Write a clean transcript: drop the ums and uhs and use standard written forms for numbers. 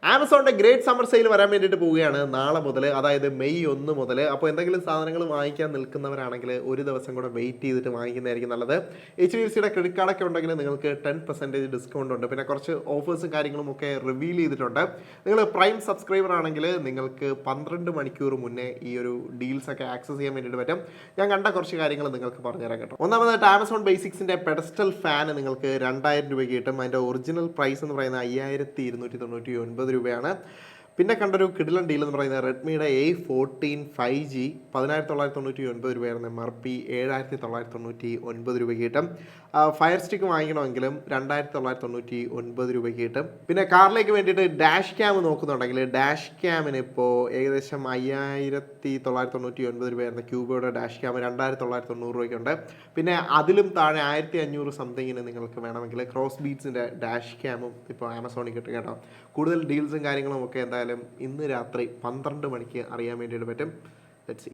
ആമസോണിന്റെ great summer sale വരാൻ വേണ്ടിയിട്ട് പോവുകയാണ് നാളെ മുതൽ, അതായത് മെയ് 1 മുതൽ. അപ്പോൾ എന്തെങ്കിലും സാധനങ്ങൾ വാങ്ങിക്കാൻ നിൽക്കുന്നവരാണെങ്കിൽ ഒരു ദിവസം കൂടെ വെയിറ്റ് ചെയ്തിട്ട് വാങ്ങിക്കുന്നതായിരിക്കും നല്ലത്. HDFCയുടെ ക്രെഡിറ്റ് കാർഡൊക്കെ ഉണ്ടെങ്കിൽ നിങ്ങൾക്ക് 10% ഡിസ്കൗണ്ട് ഉണ്ട്. പിന്നെ കുറച്ച് ഓഫേഴ്സും കാര്യങ്ങളും ഒക്കെ റിവീൽ ചെയ്തിട്ടുണ്ട്. നിങ്ങൾ പ്രൈം സബ്സ്ക്രൈബർ ആണെങ്കിൽ നിങ്ങൾക്ക് 12 മണിക്കൂർ മുന്നേ ഈ ഒരു ഡീൽസ് ഒക്കെ ആക്സസ് ചെയ്യാൻ വേണ്ടിയിട്ട് പറ്റും. ഞാൻ കണ്ട കുറച്ച് കാര്യങ്ങൾ നിങ്ങൾക്ക് പറഞ്ഞുതരാം കേട്ടോ. ഒന്നാമതായിട്ട് ആമസോൺ ബേസിക്സിന്റെ പെഡസ്റ്റൽ ഫാൻ നിങ്ങൾക്ക് 2000 രൂപയ്ക്ക് കിട്ടും. അതിൻ്റെ ഒറിജിനൽ പ്രൈസ് എന്ന് പറയുന്നത് 5299 രൂപയാണ്. പിന്നെ കണ്ടൊരു കിടിലൻ ഡീൽ എന്ന് പറയുന്നത് റെഡ്മിയുടെ A14 5G 10999 രൂപയായിരുന്നു MRP, 7999 രൂപയ്ക്ക് കിട്ടും. ഫയർ സ്റ്റിക്ക് വാങ്ങിക്കണമെങ്കിലും 2999 രൂപയ്ക്ക് കിട്ടും. പിന്നെ കാറിലേക്ക് വേണ്ടിയിട്ട് ഡാഷ് ക്യാം നോക്കുന്നുണ്ടെങ്കിൽ ഡാഷ് ക്യാമിന് ഇപ്പോൾ ഏകദേശം 5999 രൂപയായിരുന്നു ക്യൂബോയുടെ ഡാഷ് ക്യാം, 2990 രൂപയ്ക്കുണ്ട്. പിന്നെ അതിലും താഴെ 1500 സംതിങ്ങിന് നിങ്ങൾക്ക് വേണമെങ്കിൽ ക്രോസ് ബീറ്റ്സിൻ്റെ ഡാഷ് ക്യാമും ഇപ്പോൾ ആമസോണിൽ കിട്ടും കേട്ടോ. കൂടുതൽ ഡീൽസും കാര്യങ്ങളും ഒക്കെ എന്തായാലും ഇന്ന് രാത്രി 12 മണിക്ക് അറിയാൻ വേണ്ടിയിട്ട് പറ്റും. Let's see.